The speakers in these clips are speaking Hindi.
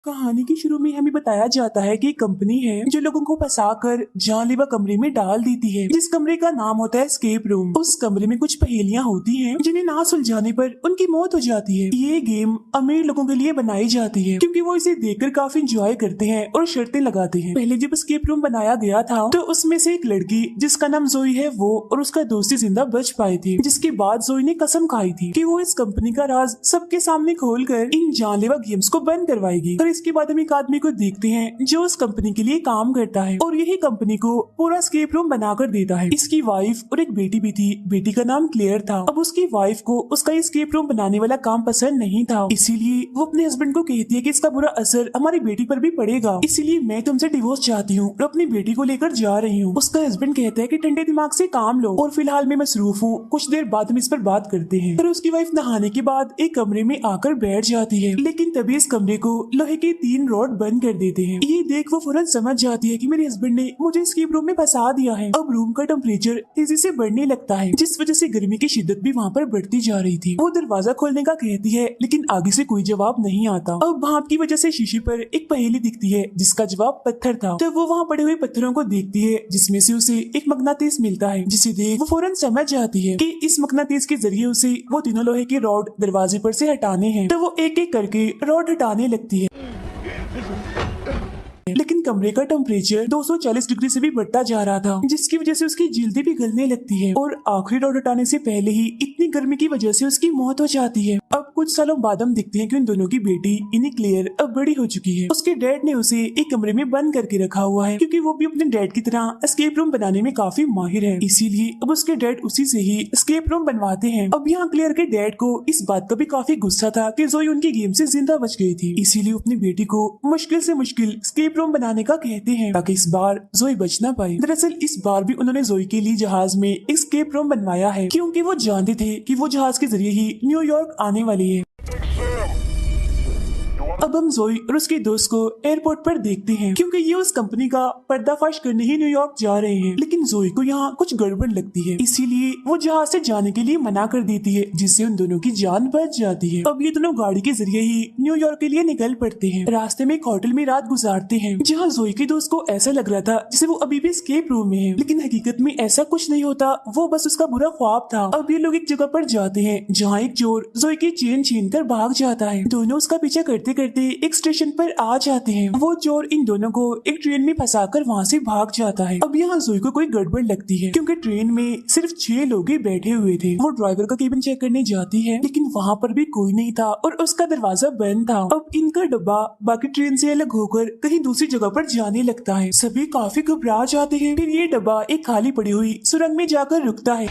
कहानी के शुरू में हमें बताया जाता है कि एक कंपनी है जो लोगों को फंसाकर जानलेवा कमरे में डाल देती है, जिस कमरे का नाम होता है एस्केप रूम। उस कमरे में कुछ पहेलियां होती हैं जिन्हें ना सुलझाने पर उनकी मौत हो जाती है। ये गेम अमीर लोगों के लिए बनाई जाती है क्योंकि वो इसे देखकर काफी इंजॉय करते हैं और शर्तें लगाते हैं। पहले जब एस्केप रूम बनाया गया था तो उसमें से एक लड़की जिसका नाम जोई है वो और उसका दोस्त ही जिंदा बच पाए थे, जिसके बाद जोई ने कसम खाई थी कि वो इस कंपनी का राज सबके सामने खोलकर इन जानलेवा गेम्स को बंद करवाएगी। इसके बाद हम एक आदमी को देखते हैं जो उस कंपनी के लिए काम करता है और यही कंपनी को पूरा एस्केप रूम बनाकर देता है। इसकी वाइफ और एक बेटी भी थी। बेटी का नाम क्लेयर था। अब उसकी वाइफ को उसका एस्केप रूम बनाने वाला काम पसंद नहीं था, इसीलिए वो अपने हस्बैंड को कहती है कि इसका बुरा असर हमारी बेटी पर भी पड़ेगा, इसीलिए मैं तुमसे डिवोर्स चाहती हूँ और अपनी बेटी को लेकर जा रही हूँ। उसका हस्बैंड कहता है कि ठंडे दिमाग से काम लो और फिलहाल मैं मसरूफ हूँ, कुछ देर बाद हम इस पर बात करते हैं। फिर उसकी वाइफ नहाने के बाद एक कमरे में आकर बैठ जाती है, लेकिन तभी इस कमरे को लोहे के 3 रॉड बंद कर देते हैं। ये देख वो फौरन समझ जाती है कि मेरे हस्बैंड ने मुझे एस्केप रूम में फंसा दिया है। अब रूम का टेम्परेचर तेजी से बढ़ने लगता है, जिस वजह से गर्मी की शिद्दत भी वहाँ पर बढ़ती जा रही थी। वो दरवाजा खोलने का कहती है, लेकिन आगे से कोई जवाब नहीं आता। अब भाप की वजह से शीशे पर एक पहेली दिखती है जिसका जवाब पत्थर था। तब वो वहाँ पड़े हुए पत्थरों को देखती है जिसमें से उसे एक मगनातीस मिलता है, जिसे देख वो फौरन समझ जाती है कि इस मगनातीस के जरिए उसे वो तीनों लोहे के रॉड दरवाजे पर से हटाने हैं। तो वो एक एक करके रॉड हटाने लगती है, लेकिन कमरे का टेम्परेचर 240 डिग्री से भी बढ़ता जा रहा था, जिसकी वजह से उसकी जल्दी भी गलने लगती है और आखिरी रॉड हटाने से पहले ही इतनी गर्मी की वजह से उसकी मौत हो जाती है। अब कुछ सालों बाद हम देखते हैं कि उन दोनों की बेटी यानी क्लेयर अब बड़ी हो चुकी है। उसके डैड ने उसे एक कमरे में बंद करके रखा हुआ है क्योंकि वो भी अपने डैड की तरह एस्केप रूम बनाने में काफी माहिर है, इसीलिए अब उसके डैड उसी से ही एस्केप रूम बनवाते हैं। अब यहाँ क्लेयर के डैड को इस बात का भी काफी गुस्सा था कि जोई उनकी गेम से जिंदा बच गई थी, इसीलिए अपनी बेटी को मुश्किल से मुश्किल एस्केप रूम बनाने का कहते हैं ताकि इस बार जोई बच ना पाए। दरअसल इस बार भी उन्होंने जोई के लिए जहाज में एस्केप रूम बनवाया है क्योंकि वो जानते थे कि वो जहाज के जरिए ही न्यूयॉर्क आने वाली है। अब हम जोई और उसके दोस्त को एयरपोर्ट पर देखते हैं क्योंकि ये उस कंपनी का पर्दाफाश करने ही न्यूयॉर्क जा रहे हैं, लेकिन जोई को यहाँ कुछ गड़बड़ लगती है, इसीलिए वो जहाज से जाने के लिए मना कर देती है, जिससे उन दोनों की जान बच जाती है। अब ये दोनों गाड़ी के जरिए ही न्यूयॉर्क के लिए निकल पड़ते हैं। रास्ते में एक होटल में रात गुजारते हैं जहाँ जोई के दोस्त को ऐसा लग रहा था जैसे वो अभी भी एस्केप रूम में है, लेकिन हकीकत में ऐसा कुछ नहीं होता, वो बस उसका बुरा ख्वाब था। अब ये लोग एक जगह पर जाते हैं जहाँ एक चोर जोई की चेन छीन कर भाग जाता है। दोनों उसका पीछा करते करते एक स्टेशन पर आ जाते हैं। वो चोर इन दोनों को एक ट्रेन में फंसाकर वहाँ से भाग जाता है। अब यहाँ जोई को कोई गड़बड़ लगती है क्योंकि ट्रेन में सिर्फ 6 लोग ही बैठे हुए थे। वो ड्राइवर का केबिन चेक करने जाती है, लेकिन वहाँ पर भी कोई नहीं था और उसका दरवाजा बंद था। अब इनका डब्बा बाकी ट्रेन से अलग होकर कहीं दूसरी जगह पर जाने लगता है। सभी काफी घबरा जाते हैं। फिर ये डब्बा एक खाली पड़ी हुई सुरंग में जाकर रुकता है।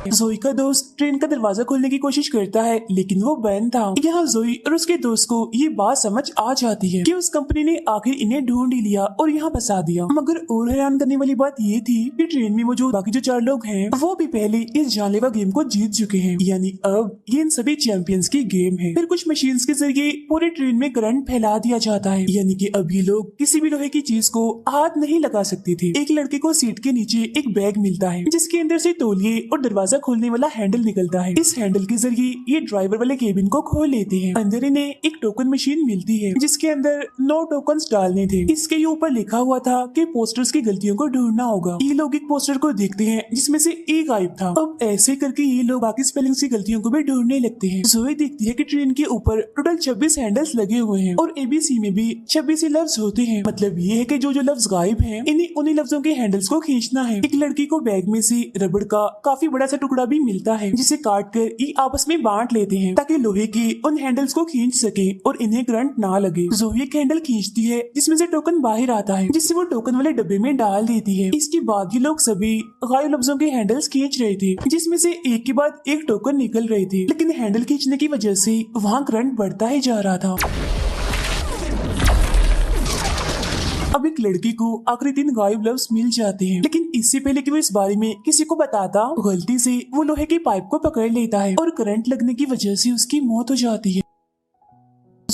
जोई का दोस्त ट्रेन का दरवाजा खोलने की कोशिश करता है, लेकिन वो बंद था। यहाँ जोई और उसके दोस्त को ये बात समझ आ जाती है कि उस कंपनी ने आखिर इन्हें ढूंढ ही लिया और यहाँ फंसा दिया। मगर और हैरान करने वाली बात ये थी कि ट्रेन में मौजूद बाकी जो 4 लोग हैं वो भी पहले इस जानलेवा गेम को जीत चुके हैं, यानी अब ये इन सभी चैंपियंस की गेम है। फिर कुछ मशीन्स के जरिए पूरे ट्रेन में करंट फैला दिया जाता है, यानी कि अब ये लोग किसी भी लोहे की चीज को हाथ नहीं लगा सकते थे। एक लड़के को सीट के नीचे एक बैग मिलता है जिसके अंदर से तौलिए और दरवाजा खोलने वाला हैंडल निकलता है। इस हैंडल के जरिए ये ड्राइवर वाले केबिन को खोल लेते हैं। अंदर इन्हें एक टोकन मशीन मिलती है जिसके अंदर 9 टोकन्स डालने थे। इसके ऊपर लिखा हुआ था कि पोस्टर्स की गलतियों को ढूंढना होगा। ये लोग एक पोस्टर को देखते हैं जिसमें से ए गायब था। अब ऐसे करके ये लोग बाकी स्पेलिंग्स की गलतियों को भी ढूंढने लगते हैं। जोई देखती है कि ट्रेन के ऊपर टोटल 26 हैंडल्स लगे हुए हैं और एबीसी में भी 26 ही लफ्ज होते हैं। मतलब ये है कि जो लफ्ज गायब हैं इन्हीं उन्हीं लफ्जों के हैंडल्स को खींचना है। एक लड़की को बैग में से रबड़ का काफी बड़ा सा टुकड़ा भी मिलता है जिसे काट कर ये आपस में बांट लेते हैं ताकि लोहे के उन हैंडल्स को खींच सके और इन्हें करंट ना लगे। जोई एक हैंडल खींचती है जिसमें से टोकन बाहर आता है, जिससे वो टोकन वाले डब्बे में डाल देती है। इसके बाद ये लोग सभी गायब लफ्जों के हैंडल्स खींच रहे थे जिसमें से एक के बाद एक टोकन निकल रहे थे, लेकिन हैंडल खींचने की वजह से वहाँ करंट बढ़ता ही जा रहा था। अब एक लड़की को आखिरी 3 गायब लफ्ज मिल जाते हैं, लेकिन इससे पहले कि वो इस बारे में किसी को बताता, गलती से वो लोहे की पाइप को पकड़ लेता है और करंट लगने की वजह से उसकी मौत हो जाती है।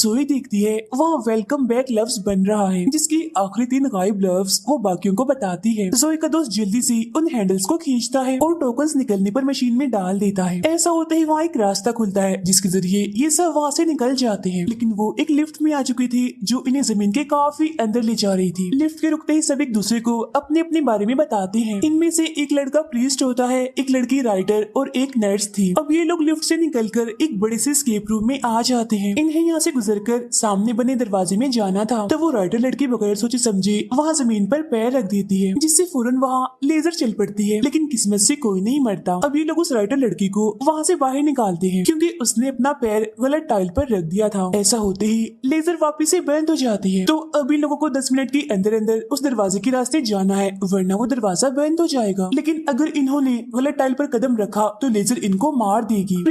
जोई देखती है वहाँ वेलकम बैक लफ्ज बन रहा है, जिसकी आखिरी 3 गायब लफ्ज वो बाकियों को बताती है। जोई का दोस्त जल्दी से उन हैंडल्स को खींचता है और टोकन्स निकलने पर मशीन में डाल देता है। ऐसा होते ही वहाँ एक रास्ता खुलता है जिसके जरिए ये सब वहाँ से निकल जाते हैं, लेकिन वो एक लिफ्ट में आ चुकी थी जो इन्हें जमीन के काफी अंदर ले जा रही थी। लिफ्ट के रुकते ही सब एक दूसरे को अपने अपने बारे में बताते हैं। इनमें से एक लड़का प्रीस्ट होता है, एक लड़की राइटर और एक नर्स थी। अब ये लोग लिफ्ट से निकलकर एक बड़े से एस्केप रूम में आ जाते हैं। इन्हें यहाँ से गुजरकर सामने बने दरवाजे में जाना था, तो वो राइटर लड़की बगैर सोचे समझे वहाँ जमीन पर पैर रख देती है, जिससे फौरन वहाँ लेजर चल पड़ती है, लेकिन किस्मत से कोई नहीं मरता। अब ये लोग उस राइटर लड़की को वहाँ से बाहर निकालते हैं क्योंकि उसने अपना पैर गलत टाइल पर रख दिया था। ऐसा होते ही लेजर वापिस से बंद हो जाती है। तो अभी लोगों को 10 मिनट के अंदर अंदर उस दरवाजे के रास्ते जाना है, वरना वो दरवाजा बंद हो जाएगा। लेकिन अगर इन्होंने गलत टाइल पर कदम रखा तो लेजर इनको मार देगी।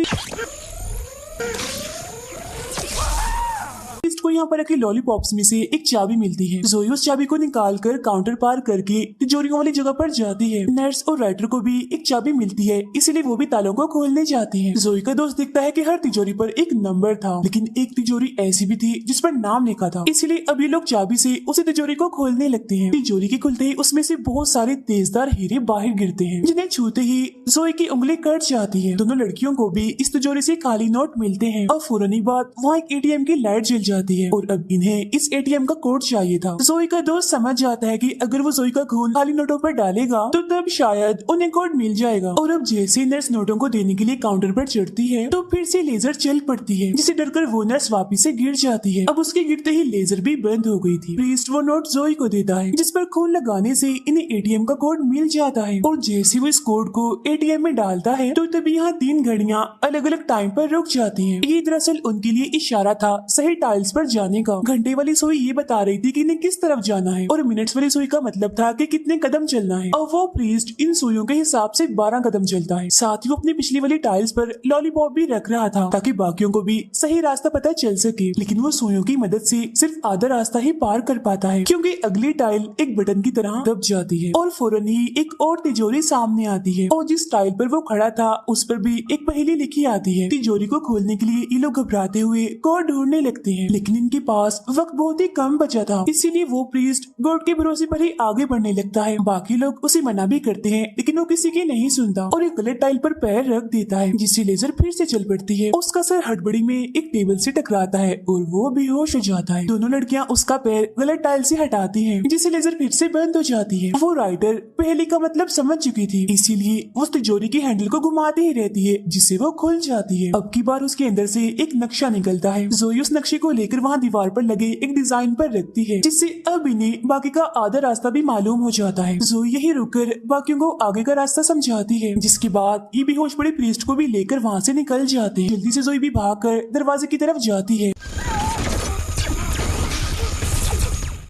को यहाँ पर रखे लॉलीपॉप्स में से एक चाबी मिलती है। जोई उस चाबी को निकालकर काउंटर पार करके तिजोरियों वाली जगह पर जाती है। नर्स और राइटर को भी एक चाबी मिलती है, इसीलिए वो भी तालों को खोलने जाती हैं। जोई का दोस्त देखता है कि हर तिजोरी पर एक नंबर था, लेकिन एक तिजोरी ऐसी भी थी जिस पर नाम लिखा था, इसीलिए अभी लोग चाबी से उसी तिजोरी को खोलने लगते हैं। तिजोरी के खुलते ही उसमें से बहुत सारे तेजदार हीरे बाहर गिरते हैं, जिन्हें छूते ही जोई की उंगली कट जाती है। दोनों लड़कियों को भी इस तिजोरी से खाली नोट मिलते हैं और फौरन ही बाद वहाँ एक एटीएम की लाइट जल जाती है और अब इन्हें इस एटीएम का कोड चाहिए था। जोई का दोस्त समझ जाता है कि अगर वो जोई का खून खाली नोटों पर डालेगा तो तब शायद उन्हें कोड मिल जाएगा। और अब जैसे नर्स नोटों को देने के लिए काउंटर पर चढ़ती है तो फिर से लेजर चल पड़ती है, जिसे डरकर वो नर्स वापिस से गिर जाती है। अब उसके गिरते ही लेजर भी बंद हो गई थी। प्रीस्ट वो नोट जोई को देता है जिस पर खून लगाने से इन्हें एटीएम का कोड मिल जाता है और जैसे वो इस कोड को एटीएम में डालता है तो तभी यहाँ 3 घड़ियां अलग अलग टाइम पर रुक जाती हैं। ये दरअसल उनके लिए इशारा था सही टाइल्स पर जाने का। घंटे वाली सुई ये बता रही थी कि इन्हें किस तरफ जाना है और मिनट्स वाली सुई का मतलब था कि कितने कदम चलना है। और वो प्रीस्ट इन सुइयों के हिसाब से 12 कदम चलता है। साथ ही वो अपनी पिछली वाली टाइल्स पर लॉलीपॉप भी रख रहा था ताकि बाकियों को भी सही रास्ता पता चल सके, लेकिन वो सुइयों की मदद से सिर्फ आधा रास्ता ही पार कर पाता है क्योंकि अगली टाइल एक बटन की तरह दब जाती है और फौरन ही एक और तिजोरी सामने आती है और जिस टाइल पर वो खड़ा था उस पर भी एक पहेली लिखी आती है। तिजोरी को खोलने के लिए ये लोग घबराते हुए कोड ढूंढने लगते हैं, लेकिन इनके पास वक्त बहुत ही कम बचा था, इसीलिए वो प्रीस्ट गॉड के भरोसे पर ही आगे बढ़ने लगता है। बाकी लोग उसे मना भी करते हैं लेकिन वो किसी की नहीं सुनता और एक गलत टाइल पर पैर रख देता है, जिससे लेजर फिर से चल पड़ती है। उसका सर हड़बड़ी में एक टेबल से टकराता है और वो बेहोश हो जाता है। दोनों लड़कियां उसका पैर गलत टाइल से हटाती हैं, जिससे लेजर फिर से बंद हो जाती है। वो राइटर पहले का मतलब समझ चुकी थी, इसीलिए उस तिजोरी की हैंडल को घुमाती ही रहती है जिससे वो खुल जाती है। अब की बार उसके अंदर से एक नक्शा निकलता है। जोई उस नक्शे को लेकर वहाँ दीवार पर लगे एक डिजाइन पर रखती है, जिससे अब इन्हें बाकी का आधा रास्ता भी मालूम हो जाता है। जोई यही रुककर बाकियों को आगे का रास्ता समझाती है, जिसके बाद ये बेहोश पड़े प्रीस्ट को भी लेकर वहाँ से निकल जाते हैं। जल्दी से जोई भी भागकर दरवाजे की तरफ जाती है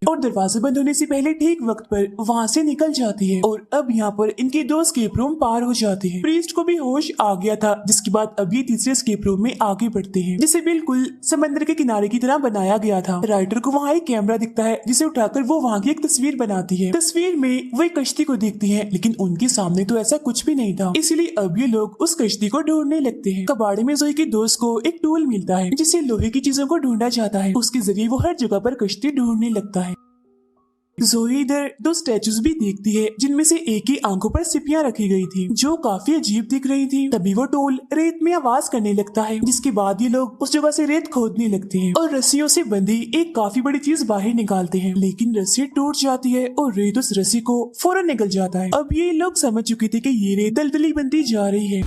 और दरवाजा बंद होने से पहले ठीक वक्त पर वहाँ से निकल जाती है। और अब यहाँ पर इनके 2 स्केप रूम पार हो जाते हैं। प्रीस्ट को भी होश आ गया था, जिसके बाद अब ये तीसरे स्केप रूम में आगे बढ़ते हैं, जिसे बिल्कुल समंदर के किनारे की तरह बनाया गया था। राइटर को वहाँ एक कैमरा दिखता है जिसे उठाकर वो वहाँ की एक तस्वीर बनाती है। तस्वीर में वो एक कश्ती को देखती है, लेकिन उनके सामने तो ऐसा कुछ भी नहीं था, इसीलिए अब ये लोग उस कश्ती को ढूंढने लगते हैं। कबाड़े में जोई के दोस्त को एक टूल मिलता है जिससे लोहे की चीजों को ढूंढा जाता है। उसके जरिए वो हर जगह पर कश्ती ढूंढने लगता है। जोई इधर 2 स्टैचूज भी देखती है जिनमें से एक की आंखों पर सिपियां रखी गई थी जो काफी अजीब दिख रही थी। तभी वो टूल रेत में आवाज करने लगता है, जिसके बाद ये लोग उस जगह से रेत खोदने लगते हैं और रस्सियों से बंधी एक काफी बड़ी चीज बाहर निकालते हैं, लेकिन रस्सी टूट जाती है और रेत उस रस्सी को फौरन निकल जाता है। अब ये लोग समझ चुके थे कि ये रेत दलदली बनती जा रही है,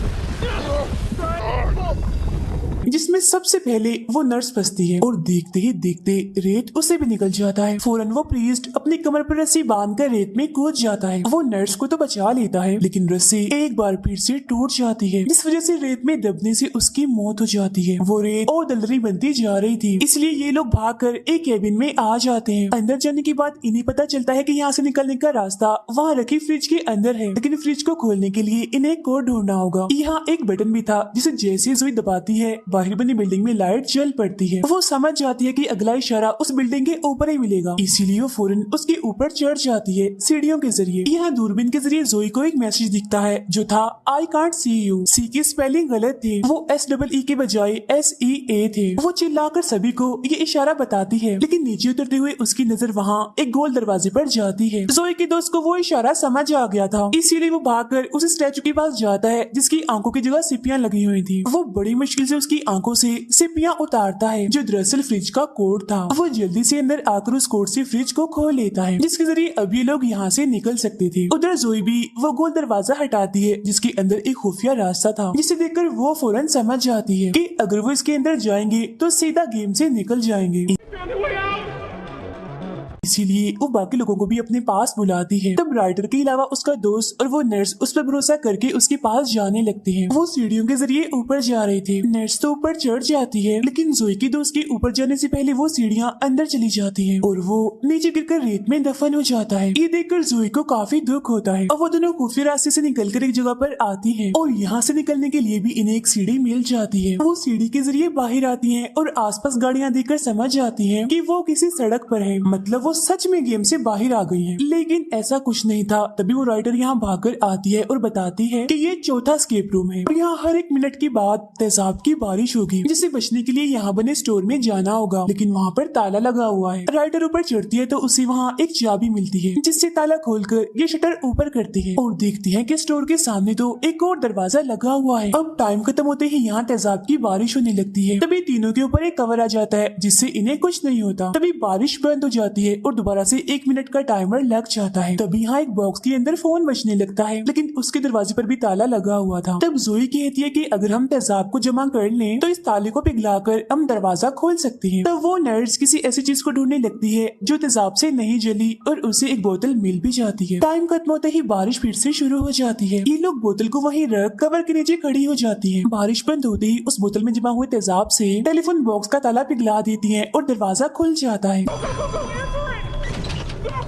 जिसमें सबसे पहले वो नर्स फंसती है और देखते ही देखते रेत उसे भी निकल जाता है। फौरन वो प्रीस्ट अपनी कमर पर रस्सी बांधकर रेत में कूद जाता है। वो नर्स को तो बचा लेता है, लेकिन रस्सी एक बार फिर से टूट जाती है, जिस वजह से रेत में दबने से उसकी मौत हो जाती है। वो रेत और दलदली बनती जा रही थी, इसलिए ये लोग भागकर एक केबिन में आ जाते हैं। अंदर जाने के बाद इन्हें पता चलता है कि यहाँ से निकलने का रास्ता वहाँ रखी फ्रिज के अंदर है, लेकिन फ्रिज को खोलने के लिए इन्हें कोड ढूंढना होगा। यहाँ एक बटन भी था जिसे जैसे जोई दबाती है बाहर बनी बिल्डिंग में लाइट जल पड़ती है। वो समझ जाती है कि अगला इशारा उस बिल्डिंग के ऊपर ही मिलेगा, इसीलिए वो फौरन उसके ऊपर चढ़ जाती है सीढ़ियों के जरिए। यहाँ दूरबीन के जरिए जोई को एक मैसेज दिखता है जो था आई कांट सी यू। सी की स्पेलिंग गलत थी, वो SEE के बजाय SEA थे। वो चिल्लाकर सभी को ये इशारा बताती है, लेकिन नीचे उतरते हुए उसकी नजर वहाँ एक गोल दरवाजे पर जाती है। जोई के दोस्त को वो इशारा समझ आ गया था, इसीलिए वो भागकर उस स्टैचू के पास जाता है जिसकी आंखों की जगह सिपियां लगी हुई थी। वो बड़ी मुश्किल से उसकी आंखों से सिपियां उतारता है जो दरअसल फ्रिज का कोड था। वो जल्दी से अंदर आकर उस कोड से फ्रिज को खोल लेता है जिसके जरिए अब ये लोग यहाँ से निकल सकते थे। उधर जोई भी वो गोल दरवाजा हटाती है जिसके अंदर एक खुफिया रास्ता था, जिसे देखकर वो फौरन समझ जाती है कि अगर वो इसके अंदर जाएंगे तो सीधा गेम से निकल जाएंगे। इसीलिए वो बाकी लोगों को भी अपने पास बुलाती है। तब राइटर के अलावा उसका दोस्त और वो नर्स उस पर भरोसा करके उसके पास जाने लगते हैं। वो सीढ़ियों के जरिए ऊपर जा रहे थे। नर्स तो ऊपर चढ़ जाती है, लेकिन जोई के दोस्त के ऊपर जाने से पहले वो सीढ़ियाँ अंदर चली जाती है और वो नीचे गिरकर रेत में दफन हो जाता है। ये देखकर जोई को काफी दुख होता है और वो दोनों खुफिया रास्ते से निकलकर एक जगह पर आती है और यहाँ से निकलने के लिए भी इन्हें एक सीढ़ी मिल जाती है। वो सीढ़ी के जरिए बाहर आती है और आसपास गाड़ियाँ देखकर समझ जाती है कि वो किसी सड़क पर है, मतलब वो सच में गेम से बाहर आ गई हैं। लेकिन ऐसा कुछ नहीं था। तभी वो राइटर यहाँ भागकर आती है और बताती है कि ये चौथा स्केप रूम है और यहाँ हर एक मिनट के बाद तेजाब की बारिश होगी, जिससे बचने के लिए यहाँ बने स्टोर में जाना होगा, लेकिन वहाँ पर ताला लगा हुआ है। राइटर ऊपर चढ़ती है तो उसे वहाँ एक चाबी मिलती है जिससे ताला खोलकर ये शटर ऊपर करती है और देखती है कि स्टोर के सामने तो एक और दरवाजा लगा हुआ है। अब टाइम खत्म होते ही यहाँ तेजाब की बारिश होने लगती है। तभी तीनों के ऊपर एक कवर आ जाता है जिससे इन्हें कुछ नहीं होता। तभी बारिश बंद हो जाती है और दोबारा से 1 मिनट का टाइमर लग जाता है। तभी यहाँ एक बॉक्स के अंदर फोन बजने लगता है, लेकिन उसके दरवाजे पर भी ताला लगा हुआ था। तब जोई कहती है कि अगर हम तेजाब को जमा कर लें तो इस ताले को पिघलाकर हम दरवाजा खोल सकते हैं। तब वो नर्स किसी ऐसी चीज को ढूंढने लगती है जो तेजाब से नहीं जली और उसे एक बोतल मिल भी जाती है। टाइम खत्म होते ही बारिश फिर से शुरू हो जाती है। ये लोग बोतल को वहीं रख कवर के नीचे खड़ी हो जाती है। बारिश बंद होते ही उस बोतल में जमा हुए तेजाब से टेलीफोन बॉक्स का ताला पिघला देती है और दरवाजा खुल जाता है।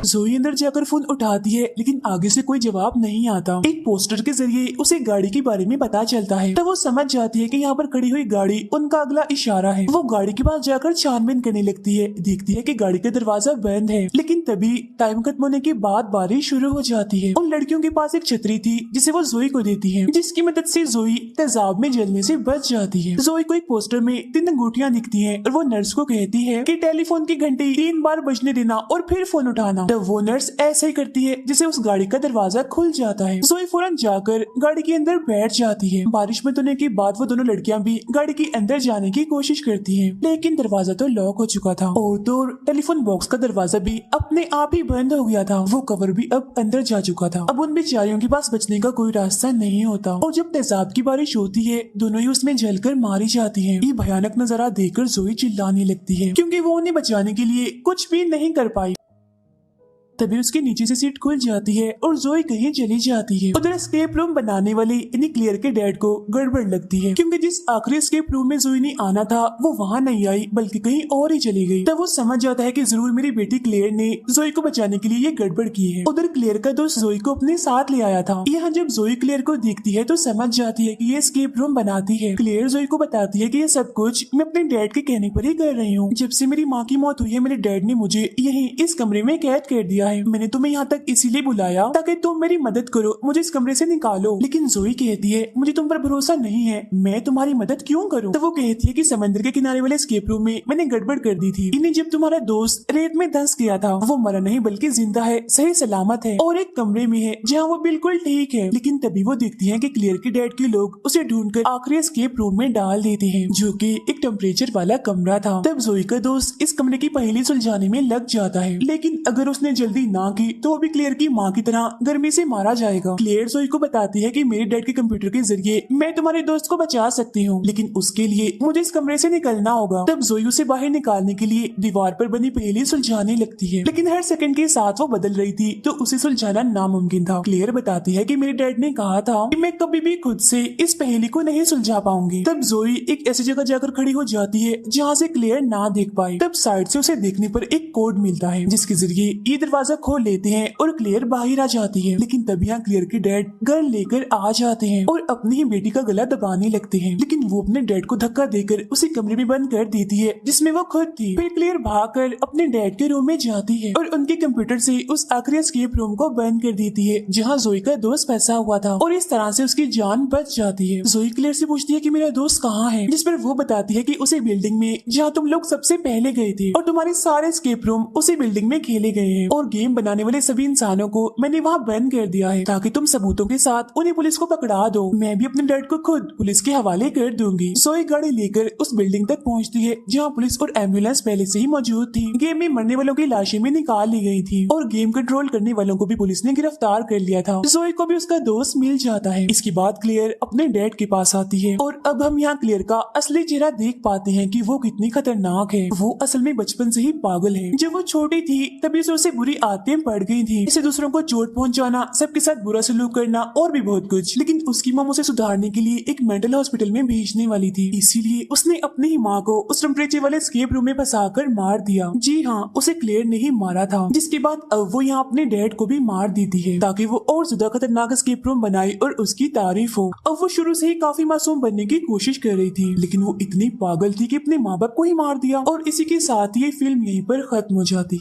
जोई अंदर जाकर फोन उठाती है, लेकिन आगे से कोई जवाब नहीं आता। एक पोस्टर के जरिए उसे गाड़ी के बारे में पता चलता है। तब वो समझ जाती है कि यहाँ पर खड़ी हुई गाड़ी उनका अगला इशारा है। वो गाड़ी के पास जाकर छानबीन करने लगती है। देखती है कि गाड़ी का दरवाजा बंद है, लेकिन तभी टाइम खत्म होने के बाद बारिश शुरू हो जाती है। उन लड़कियों के पास एक छतरी थी जिसे वो जोई को देती है, जिसकी मदद से जोई तेजाब में जलने से बच जाती है। जोई को एक पोस्टर में 3 अंगूठियां दिखती है और वो नर्स को कहती है कि टेलीफोन की घंटी 3 बार बजने देना और फिर फोन उठाना। तब वो नर्स ऐसा ही करती है जिसे उस गाड़ी का दरवाजा खुल जाता है। जोई फौरन जाकर गाड़ी के अंदर बैठ जाती है। बारिश में होने के बाद वो दोनों लड़कियां भी गाड़ी के अंदर जाने की कोशिश करती हैं, लेकिन दरवाजा तो लॉक हो चुका था और तो टेलीफोन बॉक्स का दरवाजा भी अपने आप ही बंद हो गया था। वो कवर भी अब अंदर जा चुका था। अब उन बेचारियों के पास बचने का कोई रास्ता नहीं होता और जब तेजाब की बारिश होती है दोनों ही उसमें जलकर मारी जाती है। ये भयानक नजारा देखकर जोई चिल्लाने लगती है क्योंकि वो उन्हें बचाने के लिए कुछ भी नहीं कर पाई। तभी उसके नीचे से सीट खुल जाती है और जोई कहीं चली जाती है। उधर एस्केप रूम बनाने वाले इन्हीं क्लियर के डैड को गड़बड़ लगती है क्योंकि जिस आखिरी एस्केप रूम में जोई ने आना था वो वहाँ नहीं आई बल्कि कहीं और ही चली गई। तब वो समझ जाता है कि जरूर मेरी बेटी क्लियर ने जोई को बचाने के लिए ये गड़बड़ की है। उधर क्लियर का दोस्त जोई को अपने साथ ले आया था। यहाँ जब जोई क्लियर को देखती है तो समझ जाती है कि ये एस्केप रूम बनाती है। क्लियर जोई को बताती है कि ये सब कुछ मैं अपने डैड के कहने पर ही कर रही हूँ। जब से मेरी माँ की मौत हुई है मेरे डैड ने मुझे यही इस कमरे में कैद कर दिया है। मैंने तुम्हें यहाँ तक इसीलिए बुलाया ताकि तुम मेरी मदद करो, मुझे इस कमरे से निकालो। लेकिन जोई कहती है मुझे तुम पर भरोसा नहीं है, मैं तुम्हारी मदद क्यों करूँ। तो वो कहती है कि समंदर के किनारे वाले एस्केप रूम में मैंने गड़बड़ कर दी थी। इन्हें जब तुम्हारा दोस्त रेत में धंस गया था वो मरा नहीं बल्कि जिंदा है, सही सलामत है और एक कमरे में है जहाँ वो बिल्कुल ठीक है। लेकिन तभी वो देखती है कि क्लियर के डैड के लोग उसे ढूंढकर आखिरी एस्केप रूम में डाल देते हैं जो कि एक टेम्परेचर वाला कमरा था। तब जोई का दोस्त इस कमरे की पहेली सुलझाने में लग जाता है, लेकिन अगर उसने जल्दी ना की तो भी क्लियर की माँ की तरह गर्मी से मारा जाएगा। क्लियर जोई को बताती है कि मेरे डैड के कंप्यूटर के जरिए मैं तुम्हारे दोस्त को बचा सकती हूँ, लेकिन उसके लिए मुझे इस कमरे से निकलना होगा। तब जोई उसे बाहर निकालने के लिए दीवार पर बनी पहेली सुलझाने लगती है, लेकिन हर सेकंड के साथ वो बदल रही थी तो उसे सुलझाना नामुमकिन था। क्लियर बताती है कि मेरे डैड ने कहा था कि मैं कभी भी खुद से इस पहेली को नहीं सुलझा पाऊंगी। तब जोई एक ऐसी जगह जाकर खड़ी हो जाती है जहाँ से क्लियर ना देख पाए। तब साइड से उसे देखने पर एक कोड मिलता है जिसके जरिए ये दरवाजा दरवाजा खोल लेते हैं और क्लियर बाहर आ जाती है। लेकिन तब यहाँ क्लियर के डैड गन लेकर आ जाते हैं और अपनी ही बेटी का गला दबाने लगते हैं। लेकिन वो अपने डैड को धक्का देकर उसे कमरे में बंद कर देती है जिसमें वो खुद थी। फिर क्लियर भागकर अपने डैड के रूम में जाती है और उनके कंप्यूटर से उस आखिरी एस्केप रूम को बंद कर देती है जहाँ जोई का दोस्त फंसा हुआ था और इस तरह से उसकी जान बच जाती है। जोई क्लियर से पूछती है कि मेरा दोस्त कहाँ है, जिस पर वो बताती है कि उसी बिल्डिंग में जहाँ तुम लोग सबसे पहले गए थे और तुम्हारे सारे एस्केप रूम उसी बिल्डिंग में खेले गए हैं और गेम बनाने वाले सभी इंसानों को मैंने वहाँ बंद कर दिया है ताकि तुम सबूतों के साथ उन्हें पुलिस को पकड़ा दो। मैं भी अपने डैड को खुद पुलिस के हवाले कर दूंगी। जोई गाड़ी लेकर उस बिल्डिंग तक पहुँचती है जहाँ पुलिस और एम्बुलेंस पहले से ही मौजूद थी। गेम में मरने वालों की लाशें भी निकाल ली गई थी और गेम कंट्रोल करने वालों को भी पुलिस ने गिरफ्तार कर लिया था। जोई को भी उसका दोस्त मिल जाता है। इसके बाद क्लियर अपने डैड के पास आती है और अब हम यहाँ क्लियर का असली चेहरा देख पाते हैं कि वो कितनी खतरनाक है। वो असल में बचपन से ही पागल है। जब वो छोटी थी तभी उसे बुरी आदतें पड़ गई थी, इसे दूसरों को चोट पहुंचाना, सबके साथ बुरा सलूक करना और भी बहुत कुछ। लेकिन उसकी माँ उसे सुधारने के लिए एक मेंटल हॉस्पिटल में भेजने वाली थी, इसीलिए उसने अपनी ही माँ को उस टेम्परेचर वाले एस्केप रूम में फंसाकर मार दिया। जी हाँ, उसे क्लियर ने ही मारा था। जिसके बाद अब वो यहाँ अपने डैड को भी मार देती है ताकि वो और ज्यादा खतरनाक एस्केप रूम बनाए और उसकी तारीफ हो। अब वो शुरू से ही काफी मासूम बनने की कोशिश कर रही थी, लेकिन वो इतनी पागल थी कि अपने माँ बाप को ही मार दिया और इसी के साथ ये फिल्म यहीं पर खत्म हो जाती।